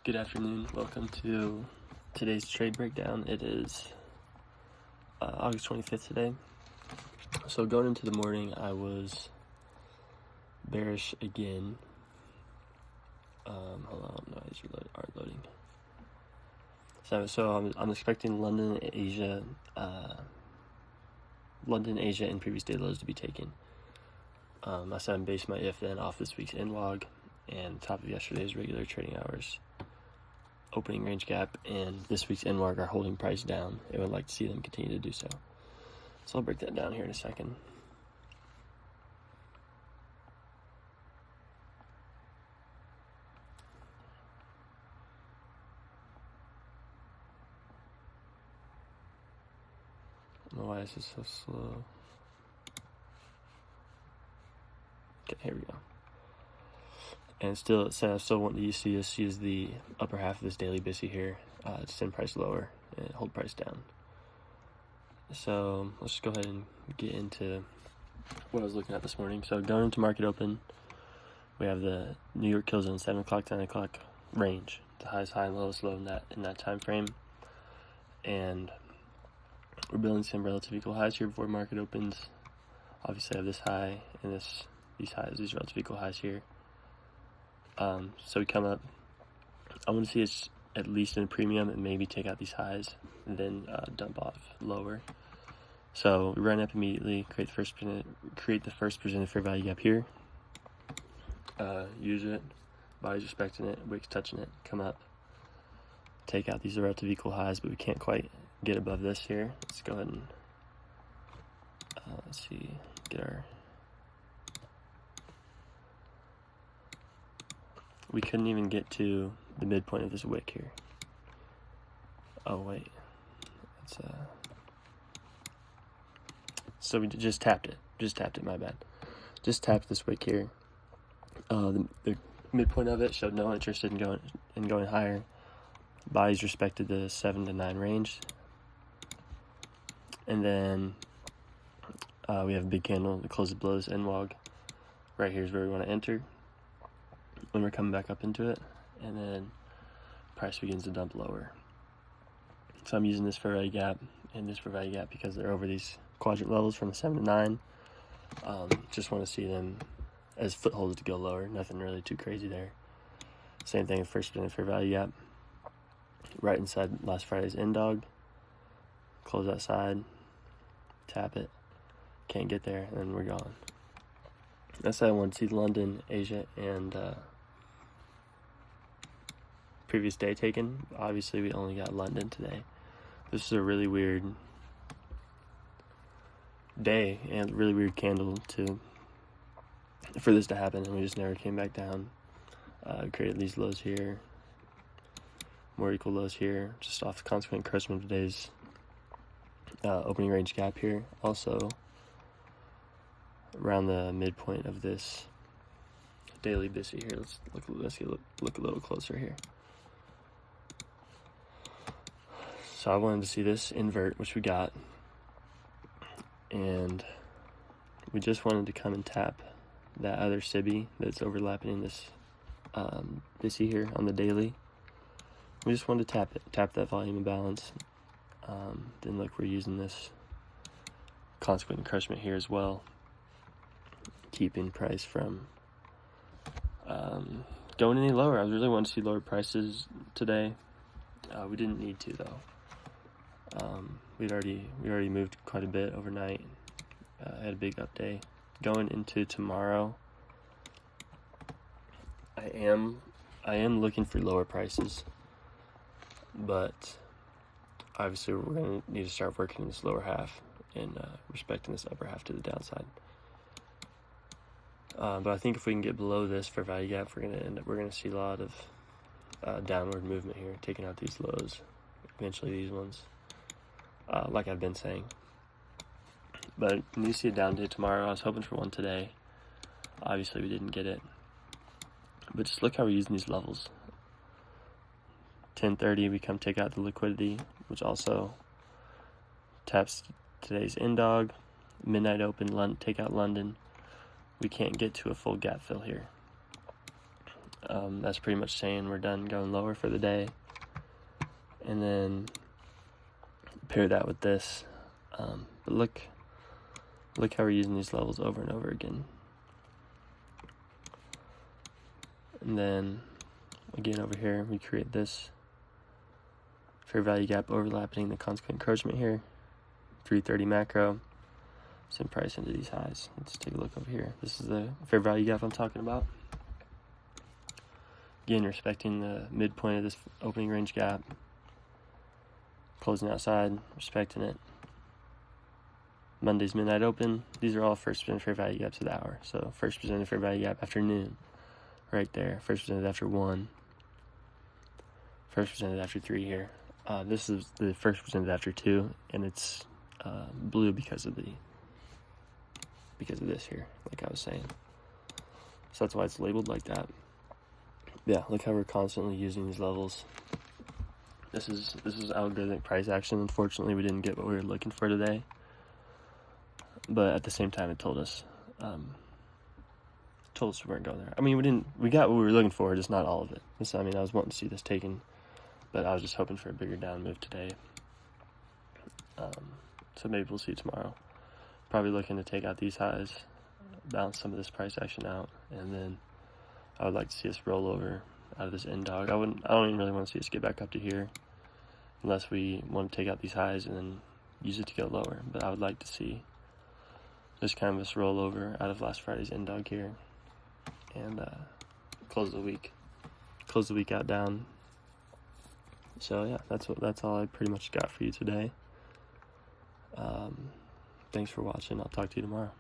Good afternoon. Welcome to today's trade breakdown. It is August 25th today. So going into the morning, I was bearish again. Hold on, no, these aren't loading. So I'm expecting London, Asia, and previous day lows to be taken. I said I based my if then off this week's end log and top of yesterday's regular trading hours opening range gap, and this week's end log are holding price down. I would like to see them continue to do so. So I'll break that down here in a second. I don't know why this is so slow. Okay, here we go. And still, I still want you to use the upper half of this daily BISI here to send price lower and hold price down. So let's just go ahead and get into what I was looking at this morning. So going into market open, we have the New York Kill Zone 7 o'clock, 10 o'clock range, the highest high and lowest low in that time frame. And we're building some relative equal highs here before market opens. Obviously I have this high and these relative equal highs here. So we come up, I want to see it's at least in a premium and maybe take out these highs and then dump off lower. So we run up immediately, create the first presented fair value gap here, use it, body's respecting it, wicks touching it, come up, take out these relative equal highs, but we can't quite get above this here. Let's go ahead and let's see, we couldn't even get to the midpoint of this wick here. Oh wait, so we just tapped it, my bad. Just tapped this wick here. The midpoint of it showed no interest in going higher. Bodies respected the 7 to 9 range. And then we have a big candle that closes below this end log. Right here is where we want to enter when we're coming back up into it, and then price begins to dump lower. So I'm using this fair value gap and this fair value gap because they're over these quadrant levels from the 7 to 9. Just want to see them as footholds to go lower. Nothing really too crazy there. Same thing with first presented fair value gap. Right inside last Friday's end dog. Close that side. Tap it. Can't get there, and then we're gone. That's why I want to see London, Asia, and previous day taken. Obviously, we only got London today. This is a really weird day and really weird candle for this to happen, and we just never came back down. Created these lows here, more equal lows here, just off the consequent encroachment of today's opening range gap here. Also, around the midpoint of this daily BISI here. Let's look a little closer here. So I wanted to see this invert, which we got, and we just wanted to come and tap that other SIBI that's overlapping in this BISI here on the daily. We just wanted to tap that volume imbalance. Then look, we're using this consequent encroachment here as well, keeping price from going any lower. I really wanted to see lower prices today. We didn't need to though. We already moved quite a bit overnight. Had a big up day. Going into tomorrow, I am looking for lower prices, but obviously we're going to need to start working this lower half and respecting this upper half to the downside. But I think if we can get below this fair value gap, we're going to see a lot of downward movement here, taking out these lows, eventually these ones, like I've been saying. But we need to see a down day tomorrow. I was hoping for one today. Obviously we didn't get it. But just look how we're using these levels. 10:30 we come take out the liquidity, which also taps today's end dog. Midnight open, take out London. We can't get to a full gap fill here. That's pretty much saying we're done going lower for the day. And then pair that with this. But look how we're using these levels over and over again. And then again over here we create this fair value gap overlapping the consequent encroachment here. 330 macro. Send price into these highs. Let's take a look over here. This is the fair value gap I'm talking about. Again, respecting the midpoint of this opening range gap. Closing outside, respecting it. Monday's midnight open. These are all first presented fair value gaps of the hour. So first presented fair value gap after noon, right there. First presented after 1. First presented after 3 here. This is the first presented after 2, and it's blue because of this here, like I was saying. So that's why it's labeled like that. Yeah, look how we're constantly using these levels. This is algorithmic price action. Unfortunately, we didn't get what we were looking for today. But at the same time, it told us we weren't going there. I mean, we got what we were looking for, just not all of it. So, I was wanting to see this taken, but I was just hoping for a bigger down move today. So maybe we'll see tomorrow. Probably looking to take out these highs, balance some of this price action out, and then I would like to see us roll over out of this end dog. I don't even really want to see us get back up to here, unless we want to take out these highs and then use it to go lower. But I would like to see just kind of this roll over out of last Friday's end dog here, and close the week out down. So yeah, that's all I pretty much got for you today. Thanks for watching. I'll talk to you tomorrow.